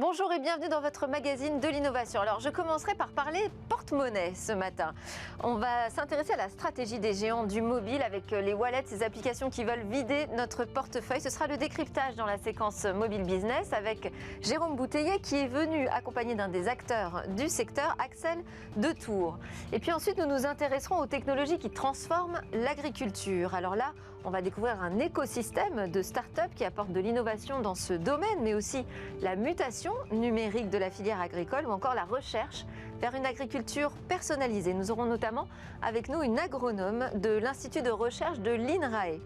Bonjour et bienvenue dans votre magazine de l'innovation. Alors je commencerai par parler porte-monnaie ce matin. On va s'intéresser à la stratégie des géants du mobile avec les wallets, ces applications qui veulent vider notre portefeuille. Ce sera le décryptage dans la séquence Mobile Business avec Jérôme Bouteiller qui est venu accompagné d'un des acteurs du secteur, Axel Detour. Et puis ensuite nous nous intéresserons aux technologies qui transforment l'agriculture. Alors là, on va découvrir un écosystème de start-up qui apporte de l'innovation dans ce domaine, mais aussi la mutation numérique de la filière agricole ou encore la recherche vers une agriculture personnalisée. Nous aurons notamment avec nous une agronome de l'Institut de recherche de l'INRAE.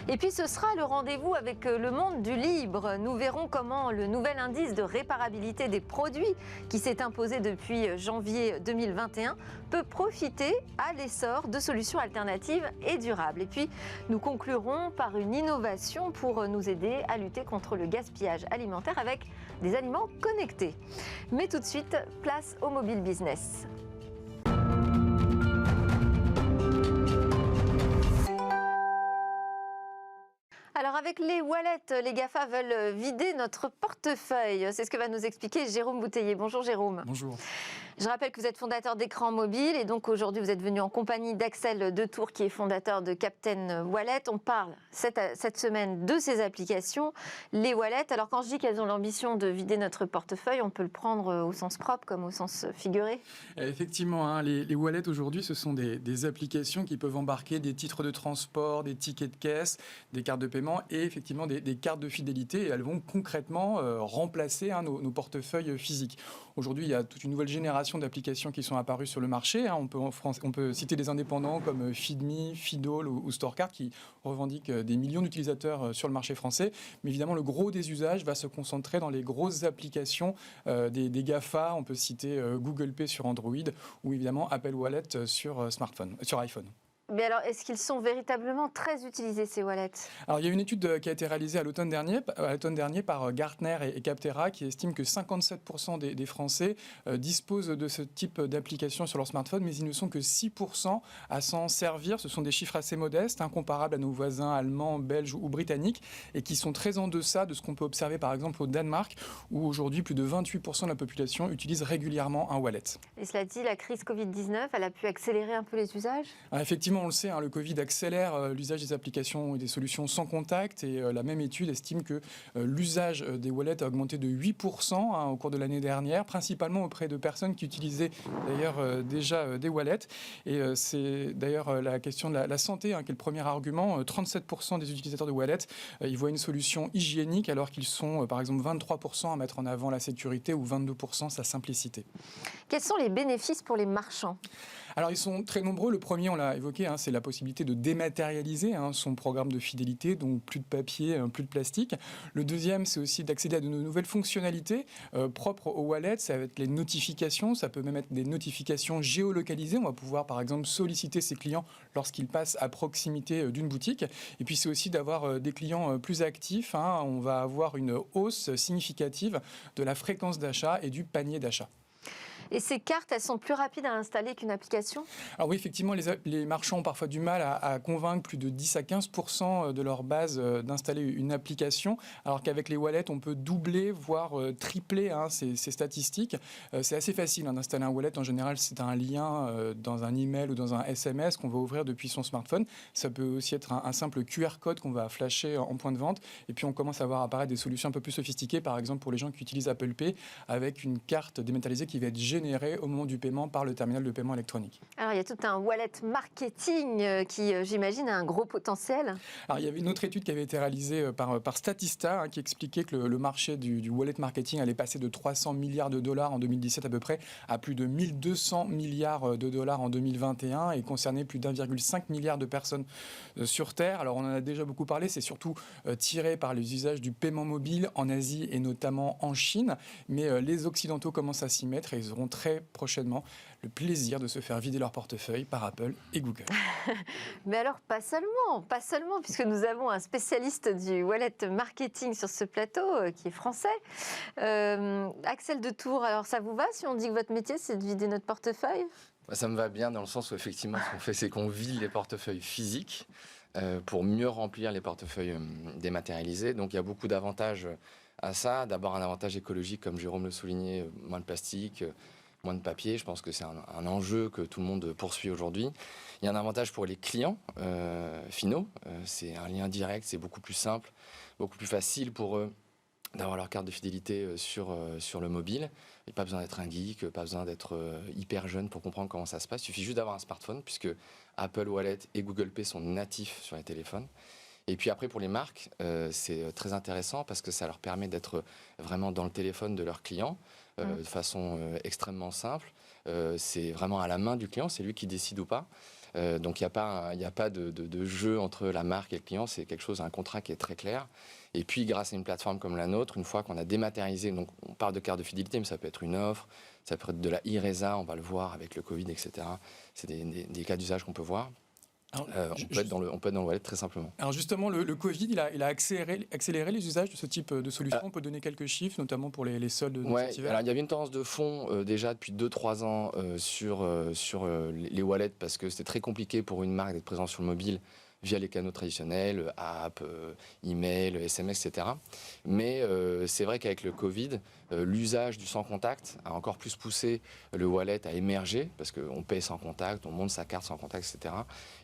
Et puis ce sera le rendez-vous avec le monde du libre. Nous verrons comment le nouvel indice de réparabilité des produits qui s'est imposé depuis janvier 2021 peut profiter à l'essor de solutions alternatives et durables. Et puis nous conclurons par une innovation pour nous aider à lutter contre le gaspillage alimentaire avec des aliments connectés. Mais tout de suite, place au mobile business. Alors avec les wallets, les GAFA veulent vider notre portefeuille. C'est ce que va nous expliquer Jérôme Bouteiller. Bonjour Jérôme. Bonjour. Je rappelle que vous êtes fondateur d'Écran Mobile et donc aujourd'hui vous êtes venu en compagnie d'Axel Detour qui est fondateur de Captain Wallet. On parle cette semaine de ces applications, les wallets. Alors quand je dis qu'elles ont l'ambition de vider notre portefeuille, on peut le prendre au sens propre comme au sens figuré. Effectivement, les wallets aujourd'hui ce sont des applications qui peuvent embarquer des titres de transport, des tickets de caisse, des cartes de paiement et effectivement des cartes de fidélité. Et elles vont concrètement remplacer nos portefeuilles physiques. Aujourd'hui il y a toute une nouvelle génération d'applications qui sont apparues sur le marché. On peut citer des indépendants comme Feedme, Fidall ou Storecard qui revendiquent des millions d'utilisateurs sur le marché français. Mais évidemment, le gros des usages va se concentrer dans les grosses applications des GAFA. On peut citer Google Pay sur Android ou évidemment Apple Wallet sur smartphone, sur iPhone. Mais alors, est-ce qu'ils sont véritablement très utilisés, ces wallets ? Alors, il y a une étude qui a été réalisée à l'automne dernier par Gartner et Capterra qui estime que 57% des Français disposent de ce type d'application sur leur smartphone, mais ils ne sont que 6% à s'en servir. Ce sont des chiffres assez modestes, comparables à nos voisins allemands, belges ou britanniques, et qui sont très en deçà de ce qu'on peut observer par exemple au Danemark, où aujourd'hui plus de 28% de la population utilise régulièrement un wallet. Et cela dit, la crise Covid-19, elle a pu accélérer un peu les usages ? Effectivement, on le sait, le Covid accélère l'usage des applications et des solutions sans contact et la même étude estime que l'usage des wallets a augmenté de 8% au cours de l'année dernière, principalement auprès de personnes qui utilisaient d'ailleurs déjà des wallets. Et c'est d'ailleurs la question de la santé qui est le premier argument. 37% des utilisateurs de wallets ils voient une solution hygiénique alors qu'ils sont par exemple 23% à mettre en avant la sécurité ou 22% sa simplicité. Quels sont les bénéfices pour les marchands ? Alors ils sont très nombreux. Le premier, on l'a évoqué, c'est la possibilité de dématérialiser son programme de fidélité, donc plus de papier, plus de plastique. Le deuxième, c'est aussi d'accéder à de nouvelles fonctionnalités propres au wallet. Ça va être les notifications, ça peut même être des notifications géolocalisées. On va pouvoir par exemple solliciter ses clients lorsqu'ils passent à proximité d'une boutique. Et puis c'est aussi d'avoir des clients plus actifs. On va avoir une hausse significative de la fréquence d'achat et du panier d'achat. Et ces cartes, elles sont plus rapides à installer qu'une application ? Alors oui, effectivement, les marchands ont parfois du mal à convaincre plus de 10 à 15% de leur base d'installer une application, alors qu'avec les wallets, on peut doubler, voire tripler ces statistiques. C'est assez facile d'installer un wallet. En général, c'est un lien dans un email ou dans un SMS qu'on va ouvrir depuis son smartphone. Ça peut aussi être un simple QR code qu'on va flasher en point de vente. Et puis, on commence à voir apparaître des solutions un peu plus sophistiquées, par exemple pour les gens qui utilisent Apple Pay, avec une carte dématérialisée qui va être généré au moment du paiement par le terminal de paiement électronique. Alors, il y a tout un wallet marketing qui, j'imagine, a un gros potentiel. Alors, il y avait une autre étude qui avait été réalisée par Statista qui expliquait que le marché du wallet marketing allait passer de 300 milliards de dollars en 2017 à peu près à plus de 1200 milliards de dollars en 2021 et concernait plus d'1,5 milliard de personnes sur Terre. Alors, on en a déjà beaucoup parlé, c'est surtout tiré par les usages du paiement mobile en Asie et notamment en Chine. Mais les Occidentaux commencent à s'y mettre et ils auront très prochainement le plaisir de se faire vider leur portefeuille par Apple et Google. Mais alors, pas seulement, puisque nous avons un spécialiste du wallet marketing sur ce plateau qui est français. Axel Detour, alors ça vous va si on dit que votre métier, c'est de vider notre portefeuille ? Ça me va bien dans le sens où effectivement, ce qu'on fait, c'est qu'on vide les portefeuilles physiques pour mieux remplir les portefeuilles dématérialisés. Donc il y a beaucoup d'avantages à ça. D'abord, un avantage écologique, comme Jérôme le soulignait, moins de plastique, moins de papier. Je pense que c'est un enjeu que tout le monde poursuit aujourd'hui. Il y a un avantage pour les clients finaux. C'est un lien direct, c'est beaucoup plus simple, beaucoup plus facile pour eux d'avoir leur carte de fidélité sur le mobile. Il n'y a pas besoin d'être un geek, pas besoin d'être hyper jeune pour comprendre comment ça se passe. Il suffit juste d'avoir un smartphone, puisque Apple Wallet et Google Pay sont natifs sur les téléphones. Et puis après, pour les marques, c'est très intéressant parce que ça leur permet d'être vraiment dans le téléphone de leurs clients de façon extrêmement simple. C'est vraiment à la main du client, c'est lui qui décide ou pas. Donc il n'y a pas de jeu entre la marque et le client, c'est quelque chose, un contrat qui est très clair. Et puis grâce à une plateforme comme la nôtre, une fois qu'on a dématérialisé, donc on parle de carte de fidélité, mais ça peut être une offre, ça peut être de la e-Resa, on va le voir avec le Covid, etc. C'est des cas d'usage qu'on peut voir. Alors, on peut être dans le wallet très simplement. Alors justement, le Covid, il a accéléré les usages de ce type de solution. On peut donner quelques chiffres, notamment pour les soldes de cet hiver. Alors il y avait une tendance de fond déjà depuis 2-3 ans sur les wallets, parce que c'était très compliqué pour une marque d'être présente sur le mobile via les canaux traditionnels, app, email, SMS, etc. Mais c'est vrai qu'avec le Covid, l'usage du sans contact a encore plus poussé le wallet à émerger, parce qu'on paye sans contact, on monte sa carte sans contact, etc.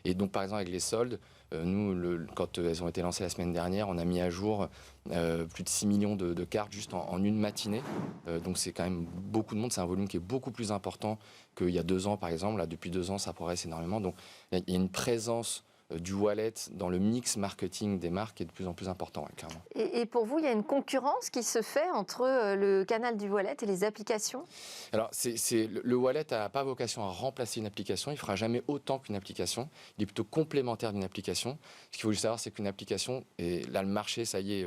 Et donc par exemple avec les soldes, nous, quand elles ont été lancées la semaine dernière, on a mis à jour plus de 6 millions de cartes juste en une matinée. Donc c'est quand même beaucoup de monde, c'est un volume qui est beaucoup plus important qu'il y a 2 ans par exemple. Là, depuis 2 ans, ça progresse énormément. Donc il y a une présence du wallet dans le mix marketing des marques est de plus en plus important, clairement. Et pour vous, il y a une concurrence qui se fait entre le canal du wallet et les applications ? Alors, le wallet n'a pas vocation à remplacer une application. Il ne fera jamais autant qu'une application. Il est plutôt complémentaire d'une application. Ce qu'il faut juste savoir, c'est qu'une application, et là, le marché, ça y est,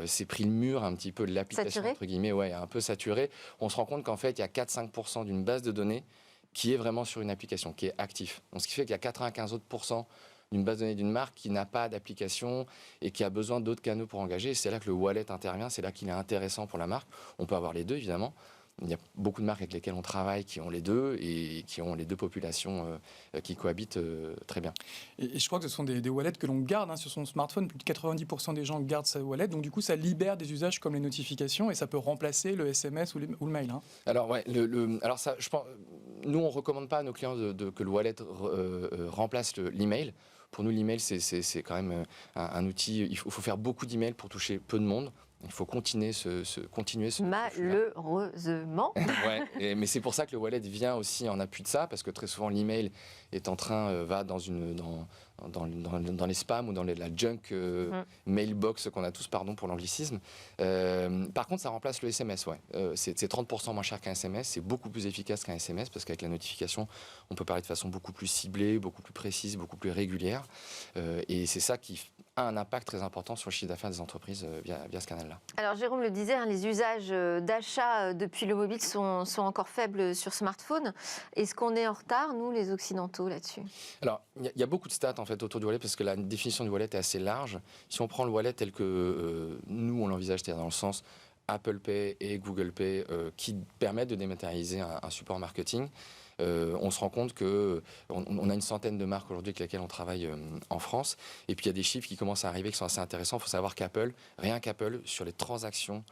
c'est pris le mur un petit peu de l'application, entre guillemets, un peu saturé. On se rend compte qu'en fait, il y a 4-5% d'une base de données qui est vraiment sur une application, qui est actif. Donc, ce qui fait qu'il y a 95 autres % d'une base de données d'une marque qui n'a pas d'application et qui a besoin d'autres canaux pour engager. Et c'est là que le wallet intervient, c'est là qu'il est intéressant pour la marque. On peut avoir les deux, évidemment. Il y a beaucoup de marques avec lesquelles on travaille qui ont les deux et qui ont les deux populations qui cohabitent très bien. Et je crois que ce sont des wallets que l'on garde sur son smartphone. Plus de 90% des gens gardent sa wallet. Donc du coup, ça libère des usages comme les notifications et ça peut remplacer le SMS ou le mail. Alors, alors ça, je pense, nous, on ne recommande pas à nos clients que le wallet remplace l'email. Pour nous, l'email, c'est quand même un outil. Il faut faire beaucoup d'emails pour toucher peu de monde. Il faut continuer ce malheureusement. Mais c'est pour ça que le wallet vient aussi en appui de ça, parce que très souvent l'email est va dans les spams ou dans la junk mailbox qu'on a tous, pardon pour l'anglicisme. Par contre, ça remplace le SMS. C'est 30% moins cher qu'un SMS. C'est beaucoup plus efficace qu'un SMS, parce qu'avec la notification, on peut parler de façon beaucoup plus ciblée, beaucoup plus précise, beaucoup plus régulière. Et c'est ça qui a un impact très important sur le chiffre d'affaires des entreprises via ce canal-là. Alors Jérôme le disait, les usages d'achat depuis le mobile sont encore faibles sur smartphone. Est-ce qu'on est en retard, nous, les Occidentaux, là-dessus ? Alors, il y a beaucoup de stats en fait autour du wallet, parce que la définition du wallet est assez large. Si on prend le wallet tel que nous, on l'envisage, c'est-à-dire dans le sens Apple Pay et Google Pay, qui permettent de dématérialiser un support marketing, on se rend compte qu'on a une centaine de marques aujourd'hui avec lesquelles on travaille en France. Et puis il y a des chiffres qui commencent à arriver qui sont assez intéressants. Il faut savoir rien qu'Apple, sur les transactions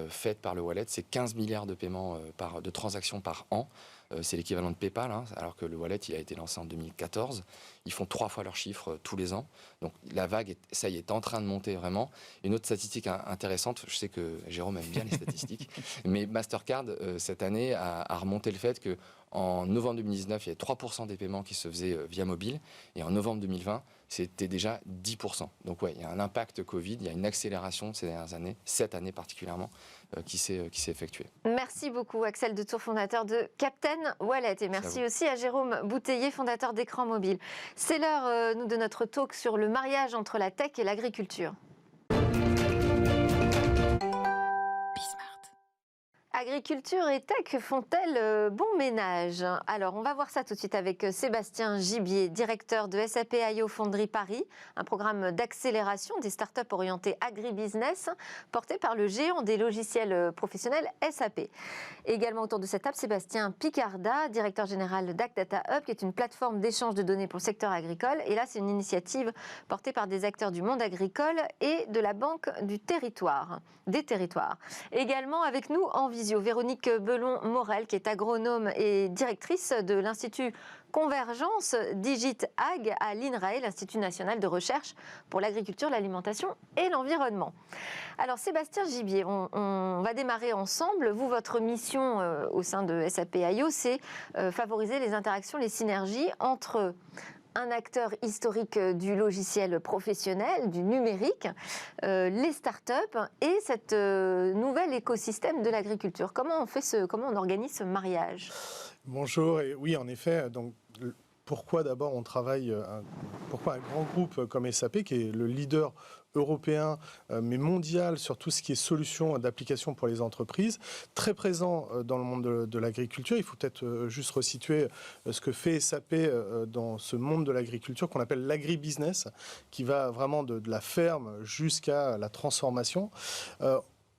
faites par le wallet, c'est 15 milliards de paiements de transactions par an. C'est l'équivalent de PayPal, alors que le wallet il a été lancé en 2014. Ils font 3 fois leurs chiffres tous les ans. Donc la vague, ça y est en train de monter vraiment. Une autre statistique intéressante, je sais que Jérôme aime bien les statistiques, mais Mastercard, cette année, a remonté le fait qu'en novembre 2019, il y avait 3% des paiements qui se faisaient via mobile. Et en novembre 2020, c'était déjà 10%. Donc il y a un impact Covid, il y a une accélération ces dernières années, cette année particulièrement, qui s'est effectuée. Merci beaucoup Axel Detour, fondateur de Captain Wallet. Et merci aussi à Jérôme Bouteiller, fondateur d'Écran Mobile. C'est l'heure de notre talk sur le mariage entre la tech et l'agriculture. Agriculture et tech font-elles bon ménage? Alors, on va voir ça tout de suite avec Sébastien Gibier, directeur de SAP IO Fonderie Paris, un programme d'accélération des startups orientées agribusiness porté par le géant des logiciels professionnels SAP. Également autour de cette table, Sébastien Picarda, directeur général d'AgData Hub, qui est une plateforme d'échange de données pour le secteur agricole. Et là, c'est une initiative portée par des acteurs du monde agricole et de la Banque des territoires. Également avec nous en visio, Véronique Belon-Morel, qui est agronome et directrice de l'Institut Convergence Digit Ag à l'INRAE, l'Institut national de recherche pour l'agriculture, l'alimentation et l'environnement. Alors Sébastien Gibier, on va démarrer ensemble. Vous, votre mission au sein de SAP IO, c'est favoriser les interactions, les synergies entre un acteur historique du logiciel professionnel, du numérique, les startups et cet nouvel écosystème de l'agriculture. Comment on organise ce mariage? Bonjour, et oui, en effet, donc pourquoi d'abord on travaille, pourquoi un grand groupe comme SAP, qui est le leader européen, mais mondial sur tout ce qui est solutions d'application pour les entreprises, très présent dans le monde de l'agriculture. Il faut peut-être juste resituer ce que fait SAP dans ce monde de l'agriculture qu'on appelle l'agribusiness, qui va vraiment de la ferme jusqu'à la transformation.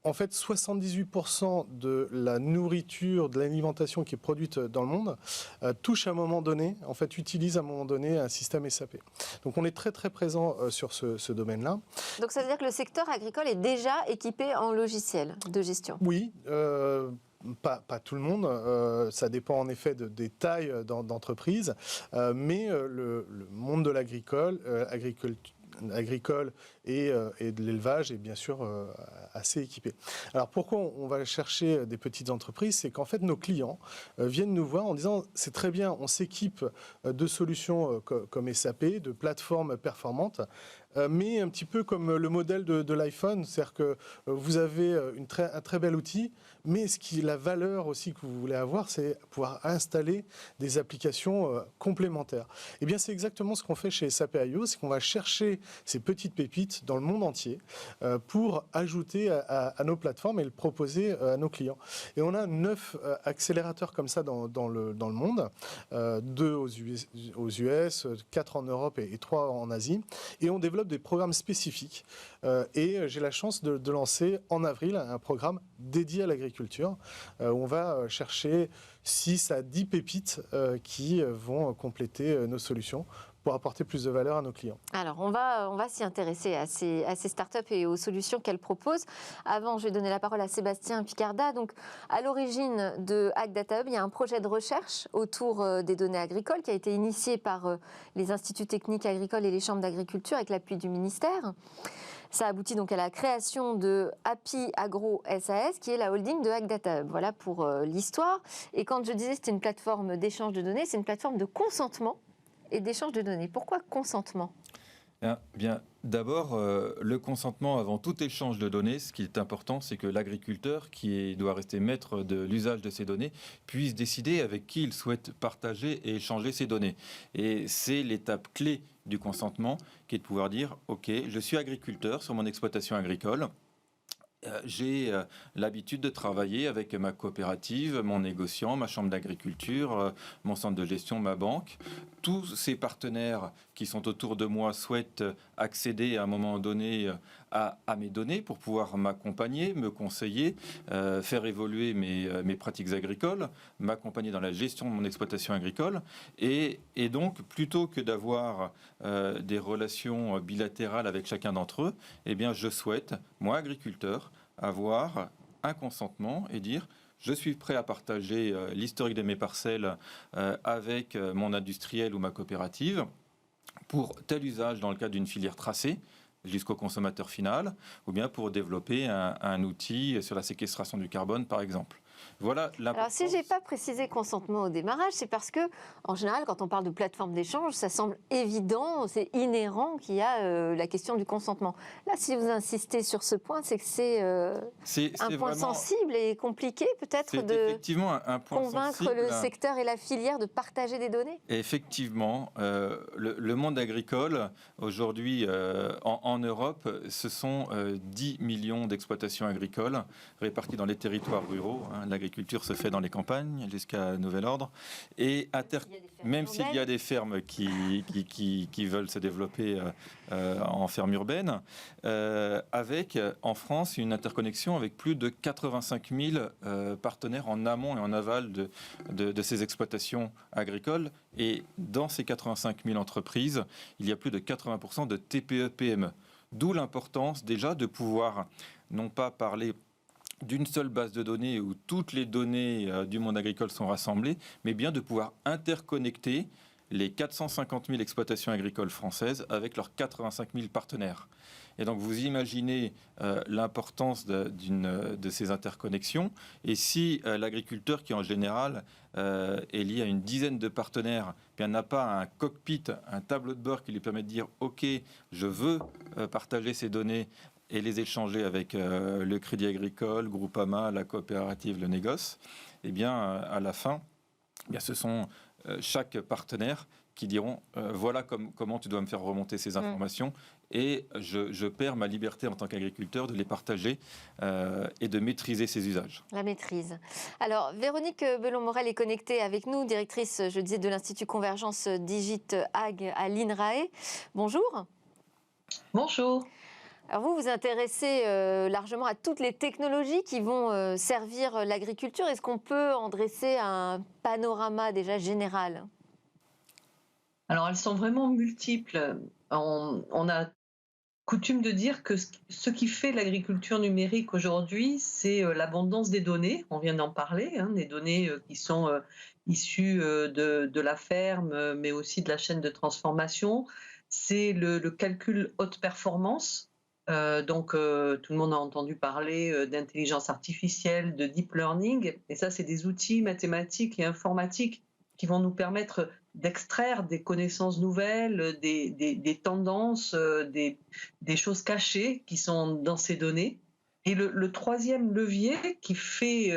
En fait, 78% de la nourriture, de l'alimentation qui est produite dans le monde touche à un moment donné, en fait, utilise à un moment donné un système SAP. Donc, on est très, très présent sur ce domaine-là. Donc, ça veut dire que le secteur agricole est déjà équipé en logiciel de gestion? Oui. Pas tout le monde, ça dépend en effet des tailles d'entreprise, mais le monde de agricole et de l'élevage est bien sûr assez équipé. Alors pourquoi on va chercher des petites entreprises? C'est qu'en fait nos clients viennent nous voir en disant c'est très bien, on s'équipe de solutions comme SAP, de plateformes performantes, mais un petit peu comme le modèle de l'iPhone, c'est-à-dire que vous avez un très bel outil, mais la valeur aussi que vous voulez avoir, c'est pouvoir installer des applications complémentaires. Eh bien, c'est exactement ce qu'on fait chez SAP IO, c'est qu'on va chercher ces petites pépites dans le monde entier pour ajouter à nos plateformes et le proposer à nos clients. Et on a 9 accélérateurs comme ça dans le monde, 2 aux US, 4 en Europe et 3 en Asie. Et on développe des programmes spécifiques. Et j'ai la chance de lancer en avril un programme dédié à l'agriculture où on va chercher 6 à 10 pépites qui vont compléter nos solutions pour apporter plus de valeur à nos clients. Alors, on va s'y intéresser à ces startups et aux solutions qu'elles proposent. Avant, je vais donner la parole à Sébastien Picarda. Donc, à l'origine de AgData Hub, il y a un projet de recherche autour des données agricoles qui a été initié par les instituts techniques agricoles et les chambres d'agriculture avec l'appui du ministère. Ça aboutit donc à la création de Happy Agro SAS, qui est la holding de AgData Hub. Voilà pour l'histoire. Et quand je disais que c'était une plateforme d'échange de données, c'est une plateforme de consentement et d'échange de données. Pourquoi consentement? Bien, d'abord, le consentement avant tout échange de données, ce qui est important, c'est que l'agriculteur, qui doit rester maître de l'usage de ces données, puisse décider avec qui il souhaite partager et échanger ces données. Et c'est l'étape clé du consentement, qui est de pouvoir dire « Ok, je suis agriculteur sur mon exploitation agricole ». J'ai l'habitude de travailler avec ma coopérative, mon négociant, ma chambre d'agriculture, mon centre de gestion, ma banque. Tous ces partenaires qui sont autour de moi souhaitent accéder à un moment donné à mes données pour pouvoir m'accompagner, me conseiller, faire évoluer mes pratiques agricoles, m'accompagner dans la gestion de mon exploitation agricole. Et donc, plutôt que d'avoir des relations bilatérales avec chacun d'entre eux, eh bien, je souhaite, moi, agriculteur, avoir un consentement et dire je suis prêt à partager l'historique de mes parcelles avec mon industriel ou ma coopérative pour tel usage dans le cadre d'une filière tracée jusqu'au consommateur final, ou bien pour développer un outil sur la séquestration du carbone, par exemple. Voilà. Alors, si je n'ai pas précisé consentement au démarrage, c'est parce que, en général, quand on parle de plateforme d'échange, ça semble évident, c'est inhérent qu'il y a la question du consentement. Là, si vous insistez sur ce point, c'est que c'est un point sensible et compliqué, peut-être, de convaincre le secteur et la filière de partager des données. Et effectivement, le monde agricole, aujourd'hui, en Europe, ce sont 10 millions d'exploitations agricoles réparties dans les territoires ruraux. l'agriculture se fait dans les campagnes jusqu'à nouvel ordre. Et même s'il y a des fermes qui veulent se développer en ferme urbaine, avec en France une interconnexion avec plus de 85 000 partenaires en amont et en aval de ces exploitations agricoles. Et dans ces 85 000 entreprises, il y a plus de 80% de TPE-PME. D'où l'importance déjà de pouvoir non pas parler d'une seule base de données où toutes les données du monde agricole sont rassemblées, mais bien de pouvoir interconnecter les 450 000 exploitations agricoles françaises avec leurs 85 000 partenaires. Et donc vous imaginez l'importance de ces interconnexions. Et si l'agriculteur, qui en général est lié à une dizaine de partenaires, n'a pas un cockpit, un tableau de bord qui lui permet de dire « Ok, je veux partager ces données » et les échanger avec le Crédit Agricole, Groupama, la coopérative, le négoce, eh bien, à la fin, ce sont chaque partenaire qui diront voilà comment tu dois me faire remonter ces informations et je perds ma liberté en tant qu'agriculteur de les partager et de maîtriser ces usages. La maîtrise. Alors, Véronique Belon-Morel est connectée avec nous, directrice, je disais, de l'Institut Convergence Digit Ag à l'INRAE. Bonjour. Bonjour. Alors vous vous intéressez largement à toutes les technologies qui vont servir l'agriculture. Est-ce qu'on peut en dresser un panorama déjà général ? Alors elles sont vraiment multiples. On a coutume de dire que ce qui fait l'agriculture numérique aujourd'hui, c'est l'abondance des données. On vient d'en parler, des données qui sont issues de la ferme, mais aussi de la chaîne de transformation. C'est le calcul haute performance. Donc, tout le monde a entendu parler d'intelligence artificielle, de deep learning, et ça, c'est des outils mathématiques et informatiques qui vont nous permettre d'extraire des connaissances nouvelles, des tendances, des choses cachées qui sont dans ces données. Et le troisième levier qui fait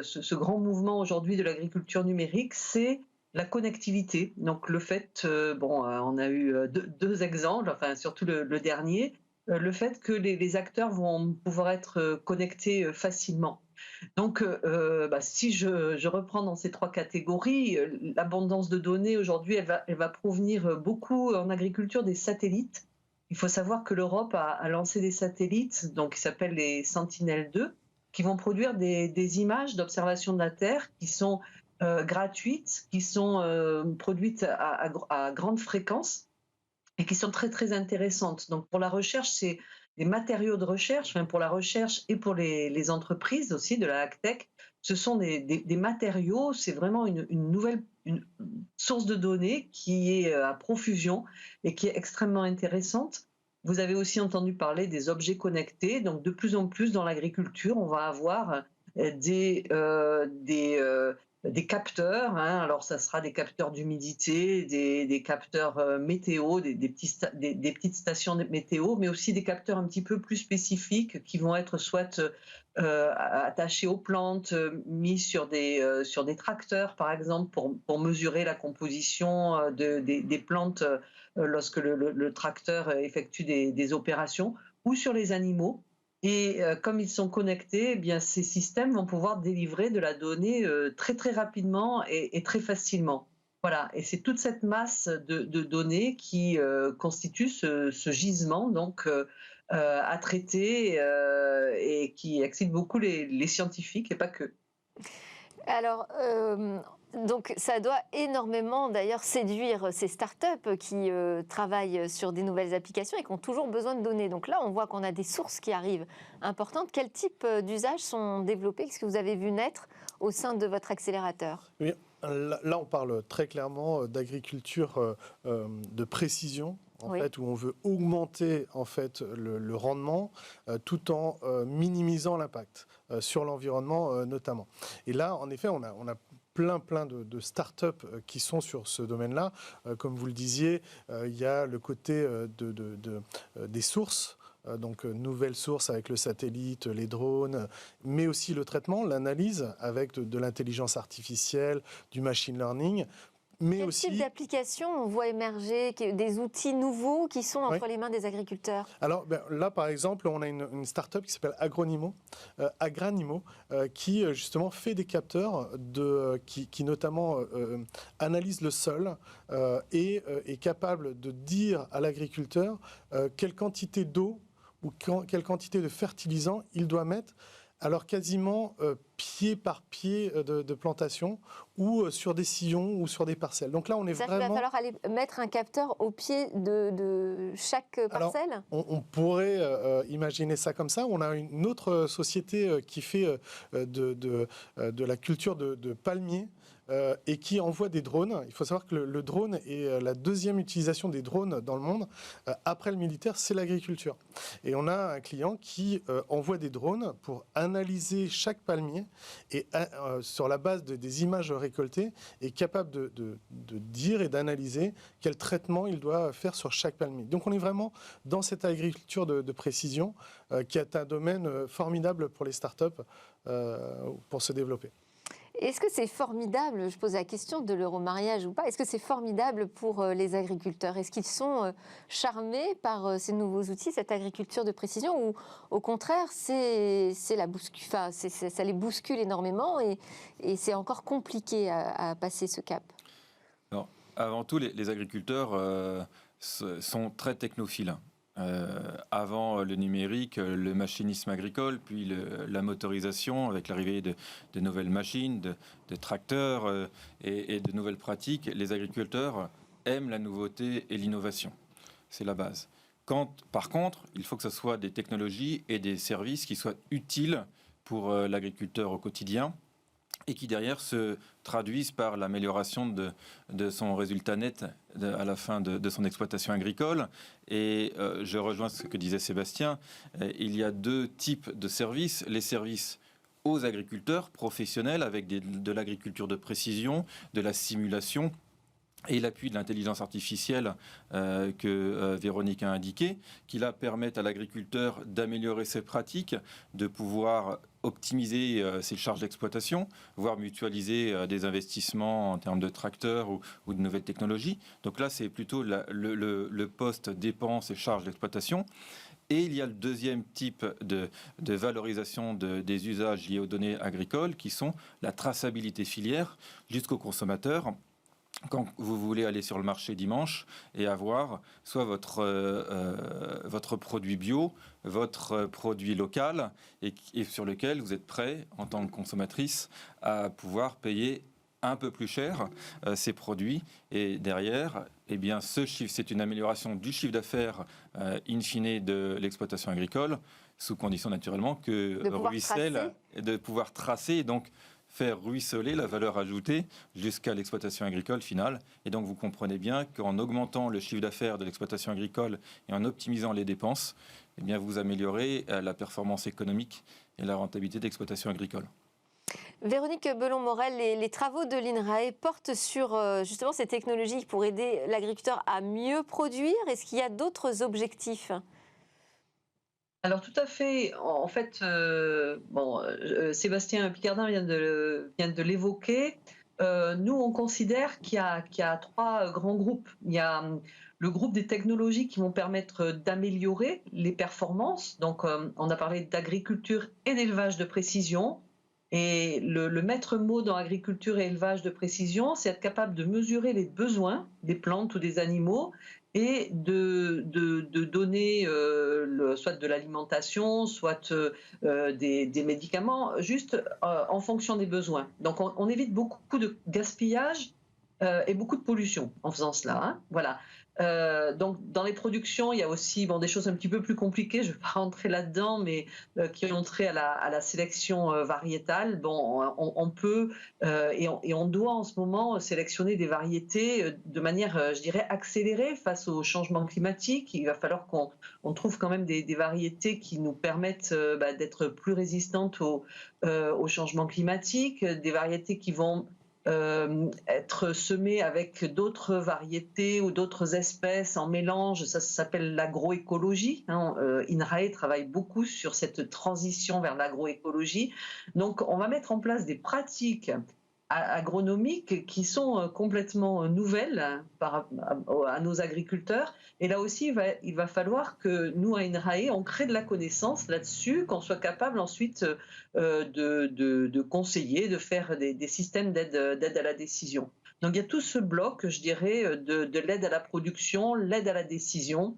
ce grand mouvement aujourd'hui de l'agriculture numérique, c'est la connectivité. Donc, le fait, on a eu deux exemples, enfin surtout le dernier, le fait que les acteurs vont pouvoir être connectés facilement. Donc, si je reprends dans ces trois catégories, l'abondance de données aujourd'hui, elle va provenir beaucoup en agriculture des satellites. Il faut savoir que l'Europe a lancé des satellites, donc qui s'appellent les Sentinelle-2, qui vont produire des images d'observation de la Terre qui sont gratuites, qui sont produites à grande fréquence, et qui sont très, très intéressantes. Donc, pour la recherche, c'est des matériaux de recherche, pour la recherche et pour les entreprises aussi de la AgTech, ce sont des matériaux, c'est vraiment une nouvelle source de données qui est à profusion et qui est extrêmement intéressante. Vous avez aussi entendu parler des objets connectés, donc de plus en plus dans l'agriculture, on va avoir des capteurs, alors ça sera des capteurs d'humidité, des capteurs météo, des petites stations de météo, mais aussi des capteurs un petit peu plus spécifiques qui vont être soit attachés aux plantes, mis sur des tracteurs par exemple pour mesurer la composition des plantes lorsque le tracteur effectue des opérations, ou sur les animaux. Et comme ils sont connectés, ces systèmes vont pouvoir délivrer de la donnée très très rapidement et très facilement. Voilà, et c'est toute cette masse de données qui constitue ce gisement donc à traiter et qui excite beaucoup les scientifiques et pas que. Alors, donc ça doit énormément d'ailleurs séduire ces startups qui travaillent sur des nouvelles applications et qui ont toujours besoin de données. Donc là, on voit qu'on a des sources qui arrivent importantes. Quel type d'usages sont développés? Qu'est-ce que vous avez vu naître au sein de votre accélérateur? Oui, là, on parle très clairement d'agriculture de précision. En fait, où on veut augmenter en fait le rendement tout en minimisant l'impact sur l'environnement notamment. Et là, en effet, on a plein de startups qui sont sur ce domaine-là. Comme vous le disiez, il y a le côté des sources. Donc, nouvelles sources avec le satellite, les drones, mais aussi le traitement, l'analyse avec de l'intelligence artificielle, du machine learning, mais Quel aussi... type d'application on voit émerger, des outils nouveaux qui sont entre les mains des agriculteurs? Alors là, par exemple, on a une start-up qui s'appelle Agranimo, qui justement fait des capteurs qui notamment analysent le sol et est capable de dire à l'agriculteur quelle quantité d'eau ou quelle quantité de fertilisant il doit mettre, alors quasiment pied par pied de plantation ou sur des sillons ou sur des parcelles. Donc là, on est C'est-à-dire vraiment... qu'il va falloir aller mettre un capteur au pied de chaque parcelle? Alors, on pourrait imaginer ça comme ça. On a une autre société qui fait de la culture de palmiers et qui envoie des drones. Il faut savoir que le drone est la deuxième utilisation des drones dans le monde. Après le militaire, c'est l'agriculture. Et on a un client qui envoie des drones pour analyser chaque palmier et sur la base des images récoltées est capable de dire et d'analyser quel traitement il doit faire sur chaque palmier. Donc on est vraiment dans cette agriculture de précision qui est un domaine formidable pour les startups pour se développer. Est-ce que c'est formidable, je pose la question de l'euromariage ou pas, est-ce que c'est formidable pour les agriculteurs? Est-ce qu'ils sont charmés par ces nouveaux outils, cette agriculture de précision, ou au contraire, ça les bouscule énormément et c'est encore compliqué à passer ce cap? Alors, avant tout, les agriculteurs sont très technophiles. Avant le numérique, le machinisme agricole, puis la motorisation avec l'arrivée de nouvelles machines, de tracteurs et de nouvelles pratiques, les agriculteurs aiment la nouveauté et l'innovation. C'est la base. Par contre, il faut que ce soit des technologies et des services qui soient utiles pour l'agriculteur au quotidien et qui derrière se traduisent par l'amélioration de son résultat net à la fin de son exploitation agricole. Et je rejoins ce que disait Sébastien, il y a deux types de services. Les services aux agriculteurs professionnels avec de l'agriculture de précision, de la simulation et l'appui de l'intelligence artificielle que Véronique a indiqué, qui là permettent à l'agriculteur d'améliorer ses pratiques, de pouvoir optimiser ses charges d'exploitation, voire mutualiser des investissements en termes de tracteurs ou de nouvelles technologies. Donc là, c'est plutôt le poste dépenses et charges d'exploitation. Et il y a le deuxième type de valorisation des usages liés aux données agricoles, qui sont la traçabilité filière jusqu'au consommateur. Quand vous voulez aller sur le marché dimanche et avoir soit votre produit bio, votre produit local, et sur lequel vous êtes prêt, en tant que consommatrice, à pouvoir payer un peu plus cher ces produits. Et derrière, eh bien, c'est une amélioration du chiffre d'affaires in fine de l'exploitation agricole, sous condition naturellement que ruisselle, de pouvoir tracer et donc faire ruisseler la valeur ajoutée jusqu'à l'exploitation agricole finale. Et donc vous comprenez bien qu'en augmentant le chiffre d'affaires de l'exploitation agricole et en optimisant les dépenses, eh bien vous améliorez la performance économique et la rentabilité d'exploitation agricole. Véronique Belon-Morel, les travaux de l'INRAE portent sur justement ces technologies pour aider l'agriculteur à mieux produire. Est-ce qu'il y a d'autres objectifs ? Alors tout à fait. En fait, Sébastien Picardin vient de l'évoquer. Nous, on considère qu'il y a trois grands groupes. Il y a le groupe des technologies qui vont permettre d'améliorer les performances. Donc, on a parlé d'agriculture et d'élevage de précision. Et le maître mot dans agriculture et élevage de précision, c'est être capable de mesurer les besoins des plantes ou des animaux et de donner soit de l'alimentation, soit des médicaments, juste en fonction des besoins. Donc on évite beaucoup de gaspillage et beaucoup de pollution en faisant cela. Hein, voilà. Donc dans les productions, il y a aussi des choses un petit peu plus compliquées, je ne vais pas rentrer là-dedans, mais qui ont trait à la sélection variétale. On peut et on doit en ce moment sélectionner des variétés de manière, je dirais, accélérée face au changement climatique. Il va falloir qu'on trouve quand même des variétés qui nous permettent d'être plus résistantes au changement climatique, des variétés qui vont être semé avec d'autres variétés ou d'autres espèces en mélange, ça s'appelle l'agroécologie. INRAE travaille beaucoup sur cette transition vers l'agroécologie. Donc on va mettre en place des pratiques agronomiques qui sont complètement nouvelles à nos agriculteurs. Et là aussi, il va falloir que nous, à INRAE, on crée de la connaissance là-dessus, qu'on soit capable ensuite de conseiller, de faire des systèmes d'aide à la décision. Donc il y a tout ce bloc, je dirais, de l'aide à la production, l'aide à la décision.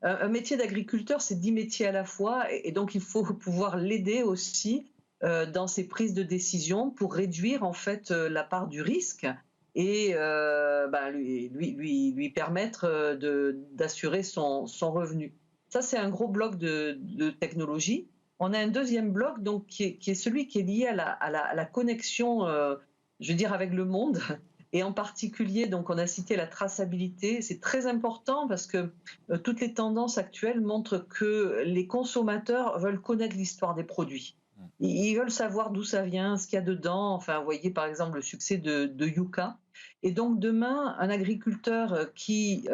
Un métier d'agriculteur, c'est 10 métiers à la fois, et donc il faut pouvoir l'aider aussi dans ses prises de décision pour réduire en fait la part du risque et lui permettre d'assurer son revenu. Ça, c'est un gros bloc de technologie. On a un deuxième bloc donc, qui est celui qui est lié à la connexion, je veux dire, avec le monde. Et en particulier, donc, on a cité la traçabilité. C'est très important parce que toutes les tendances actuelles montrent que les consommateurs veulent connaître l'histoire des produits. Ils veulent savoir d'où ça vient, ce qu'il y a dedans. Enfin, vous voyez par exemple le succès de Yuka. Et donc demain, un agriculteur qui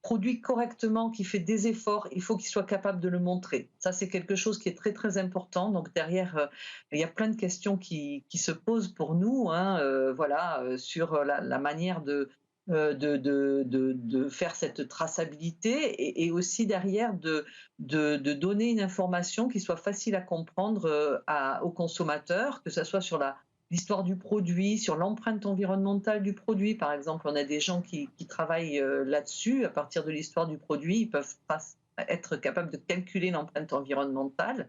produit correctement, qui fait des efforts, il faut qu'il soit capable de le montrer. Ça, c'est quelque chose qui est très très important. Donc derrière, il y a plein de questions qui se posent pour nous, sur la manière de faire cette traçabilité et aussi derrière de donner une information qui soit facile à comprendre aux consommateurs, que ce soit sur l'histoire du produit, sur l'empreinte environnementale du produit. Par exemple, on a des gens qui travaillent là-dessus. À partir de l'histoire du produit, ils peuvent être capables de calculer l'empreinte environnementale.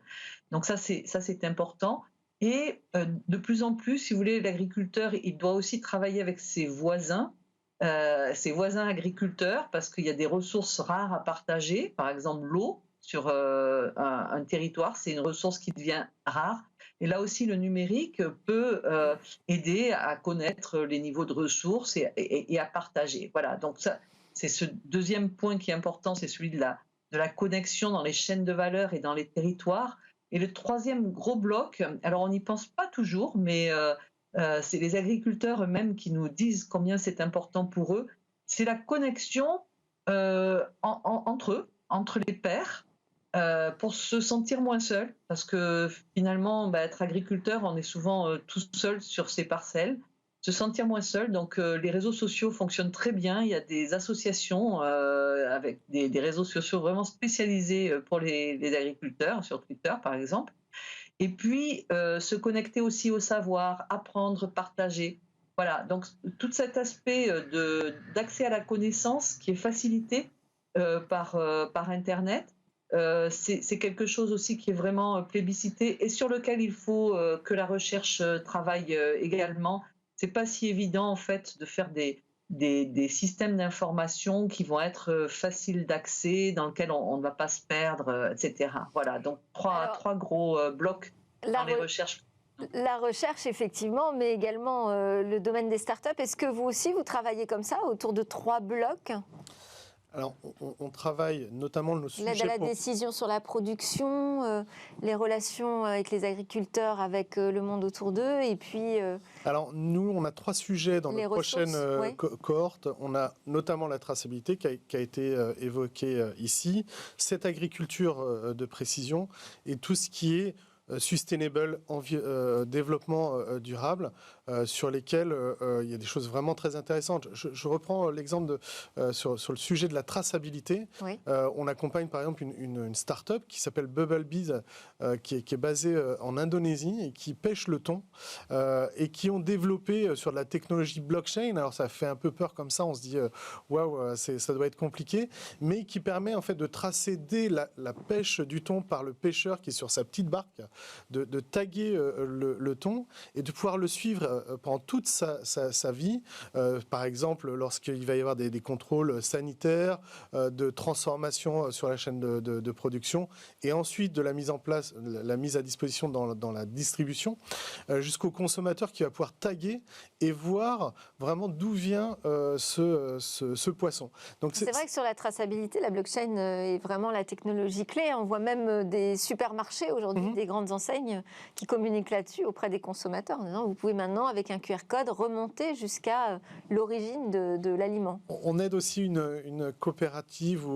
Donc ça, c'est important. Et de plus en plus, si vous voulez, l'agriculteur, il doit aussi travailler avec ses voisins agriculteurs, parce qu'il y a des ressources rares à partager. Par exemple, l'eau sur un territoire, c'est une ressource qui devient rare. Et là aussi, le numérique peut aider à connaître les niveaux de ressources et à partager. Voilà, donc ça, c'est ce deuxième point qui est important, c'est celui de la connexion dans les chaînes de valeur et dans les territoires. Et le troisième gros bloc, alors on n'y pense pas toujours, mais c'est les agriculteurs eux-mêmes qui nous disent combien c'est important pour eux, c'est la connexion entre eux, entre les pairs, pour se sentir moins seul, parce que finalement, être agriculteur, on est souvent tout seul sur ses parcelles, se sentir moins seul. Donc les réseaux sociaux fonctionnent très bien, il y a des associations avec des réseaux sociaux vraiment spécialisés pour les agriculteurs, sur Twitter par exemple. Et puis, se connecter aussi au savoir, apprendre, partager. Voilà, donc tout cet aspect d'accès à la connaissance qui est facilité par Internet, c'est quelque chose aussi qui est vraiment plébiscité et sur lequel il faut que la recherche travaille également. C'est pas si évident, en fait, de faire des systèmes d'information qui vont être faciles d'accès, dans lesquels on ne va pas se perdre, etc. Voilà, donc trois gros blocs dans les recherches. La recherche, effectivement, mais également le domaine des startups. Est-ce que vous aussi, vous travaillez comme ça, autour de 3 blocs ? Alors, on travaille notamment nos sujets... L'aide à la décision sur la production, les relations avec les agriculteurs, avec le monde autour d'eux, et puis... Alors, nous, on a 3 sujets dans nos prochaines cohortes. On a notamment la traçabilité qui a été évoquée ici, cette agriculture de précision et tout ce qui est sustainable, développement durable, sur lesquels il y a des choses vraiment très intéressantes. Je reprends l'exemple sur le sujet de la traçabilité. Oui. On accompagne par exemple une start-up qui s'appelle Bubblebees, qui est basée en Indonésie et qui pêche le thon et qui ont développé sur de la technologie blockchain. Alors ça fait un peu peur comme ça, on se dit waouh, ça doit être compliqué, mais qui permet en fait de tracer dès la pêche du thon par le pêcheur qui est sur sa petite barque, de taguer le thon et de pouvoir le suivre pendant toute sa vie. Par exemple, lorsqu'il va y avoir des contrôles sanitaires, de transformation sur la chaîne de production et ensuite de la mise en place, la mise à disposition dans la distribution, jusqu'au consommateur qui va pouvoir taguer et voir vraiment d'où vient ce poisson. Donc c'est vrai que sur la traçabilité, la blockchain est vraiment la technologie clé. On voit même des supermarchés aujourd'hui, des grandes enseignes qui communiquent là-dessus auprès des consommateurs en disant vous pouvez maintenant effectivement, avec un QR code, remonter jusqu'à l'origine de l'aliment. On aide aussi une coopérative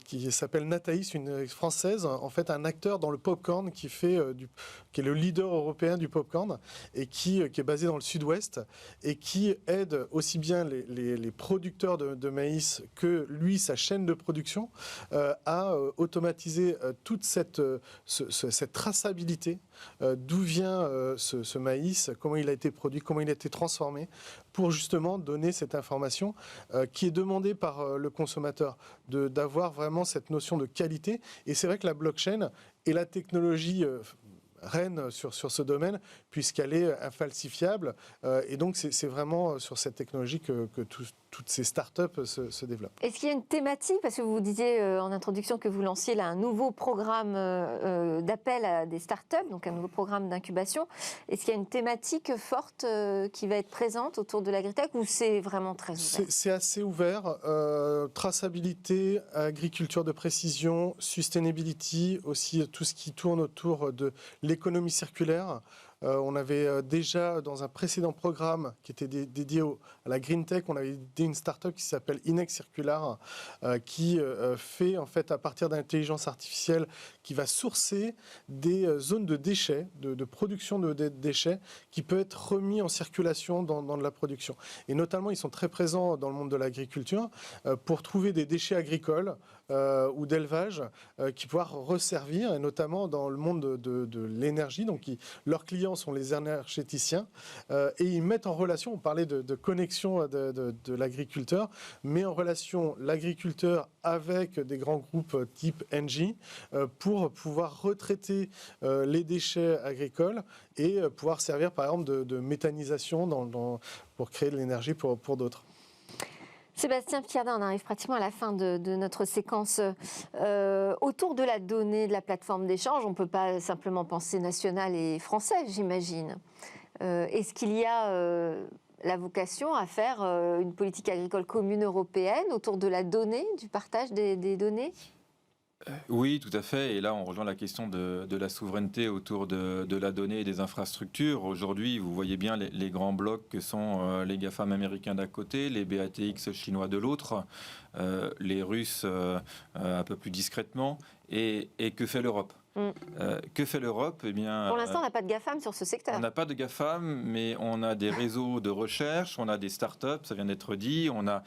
qui s'appelle Nataïs, une française, en fait un acteur dans le popcorn qui est le leader européen du popcorn et qui est basé dans le sud-ouest et qui aide aussi bien les producteurs de maïs que lui, sa chaîne de production, à automatiser toute cette traçabilité d'où vient ce maïs, comment il a été produit, comment il a été transformé, pour justement donner cette information qui est demandée par le consommateur, d'avoir vraiment cette notion de qualité. Et c'est vrai que la blockchain est la technologie reine sur ce domaine, puisqu'elle est infalsifiable. Et donc, c'est vraiment sur cette technologie que toutes ces startups se développent. Est-ce qu'il y a une thématique, parce que vous disiez en introduction que vous lanciez là un nouveau programme d'appel à des startups, donc un nouveau programme d'incubation. Est-ce qu'il y a une thématique forte qui va être présente autour de l'agritech ou c'est vraiment très ouvert? C'est assez ouvert. Traçabilité, agriculture de précision, sustainability, aussi tout ce qui tourne autour de l'économie circulaire. On avait déjà, dans un précédent programme qui était dédié à la green tech, on avait aidé une start-up qui s'appelle Inex Circular, qui fait en fait à partir d'intelligence artificielle, qui va sourcer des zones de déchets, de production de déchets, qui peut être remis en circulation dans de la production. Et notamment, ils sont très présents dans le monde de l'agriculture pour trouver des déchets agricoles ou d'élevage qui pouvoir resservir, et notamment dans le monde de l'énergie. Donc, leurs clients sont les énergéticiens et ils mettent en relation, on parlait de connexion de l'agriculteur, mais en relation l'agriculteur avec des grands groupes type Engie pour pouvoir retraiter les déchets agricoles et pouvoir servir par exemple de méthanisation pour créer de l'énergie pour d'autres. Sébastien Piccardin, on arrive pratiquement à la fin de notre séquence. Autour de la donnée, de la plateforme d'échange, on ne peut pas simplement penser national et français, j'imagine. Est-ce qu'il y a la vocation à faire une politique agricole commune européenne autour de la donnée, du partage des données ? Oui, tout à fait. Et là, on rejoint la question de la souveraineté autour de la donnée et des infrastructures. Aujourd'hui, vous voyez bien les grands blocs que sont les GAFAM américains d'un côté, les BATX chinois de l'autre, les Russes un peu plus discrètement. Et que fait l'Europe ? Que fait l'Europe ? Eh bien, pour l'instant, on n'a pas de GAFAM sur ce secteur. On n'a pas de GAFAM, mais on a des réseaux de recherche, on a des startups, ça vient d'être dit, on a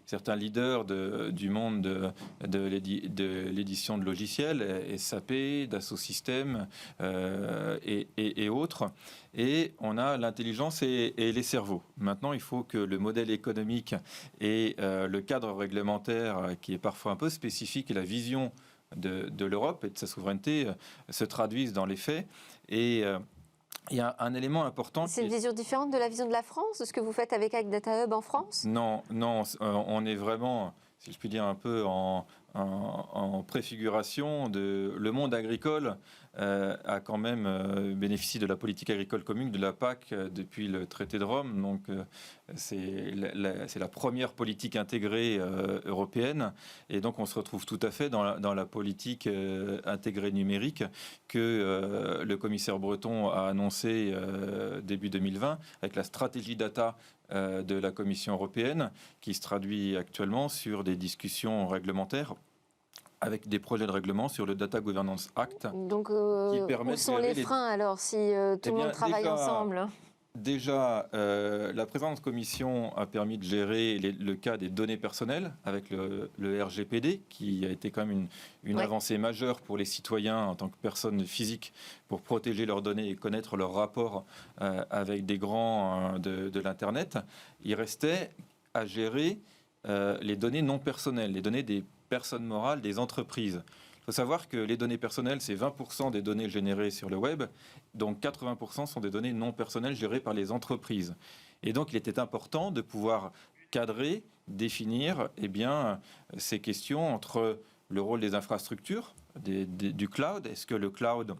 certains leaders du monde de l'édition de logiciels, SAP, Dassault Systèmes et autres. Et on a l'intelligence et les cerveaux. Maintenant, il faut que le modèle économique et le cadre réglementaire, qui est parfois un peu spécifique, et la vision de l'Europe et de sa souveraineté se traduisent dans les faits. Et il y a un élément important. C'est une vision différente de la vision de la France, de ce que vous faites avec Data Hub en France ? Non, on est vraiment, si je puis dire, un peu en préfiguration de le monde agricole a quand même bénéficié de la politique agricole commune, de la PAC, depuis le traité de Rome. Donc c'est la première politique intégrée européenne. Et donc on se retrouve tout à fait dans la politique intégrée numérique que le commissaire Breton a annoncé début 2020 avec la stratégie data de la Commission européenne, qui se traduit actuellement sur des discussions réglementaires avec des projets de règlement sur le Data Governance Act. Donc, où sont les freins alors, si tout le monde travaille ensemble ? Déjà, la présente commission a permis de gérer le cas des données personnelles avec le RGPD, qui a été quand même une avancée majeure pour les citoyens en tant que personnes physiques pour protéger leurs données et connaître leurs rapports avec des grands de l'Internet. Il restait à gérer les données non personnelles, les données des personnes morales, des entreprises. Il faut savoir que les données personnelles, c'est 20% des données générées sur le web, donc 80% sont des données non personnelles gérées par les entreprises. Et donc, il était important de pouvoir cadrer, définir ces questions entre le rôle des infrastructures, du cloud. Est-ce que le cloud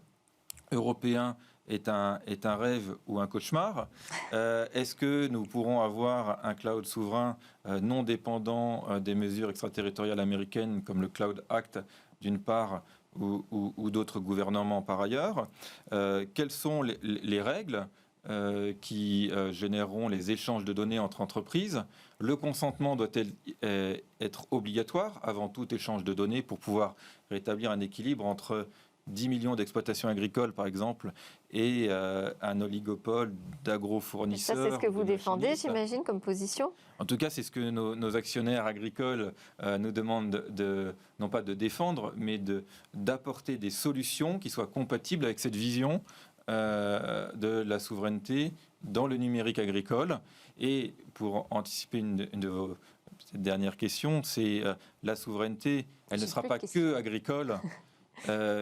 européen est un rêve ou un cauchemar ? Est-ce que nous pourrons avoir un cloud souverain non dépendant des mesures extraterritoriales américaines comme le Cloud Act d'une part ou d'autres gouvernements par ailleurs ? Quelles sont les règles ? qui généreront les échanges de données entre entreprises. Le consentement doit être obligatoire avant tout échange de données pour pouvoir rétablir un équilibre entre 10 millions d'exploitations agricoles, par exemple, et un oligopole d'agrofournisseurs. Ça, c'est ce que vous défendez, j'imagine, comme position? En tout cas, c'est ce que nos actionnaires agricoles nous demandent non pas de défendre, mais d'apporter des solutions qui soient compatibles avec cette vision de la souveraineté dans le numérique agricole. Et pour anticiper une de vos dernières questions, c'est la souveraineté, elle ne sera pas que agricole.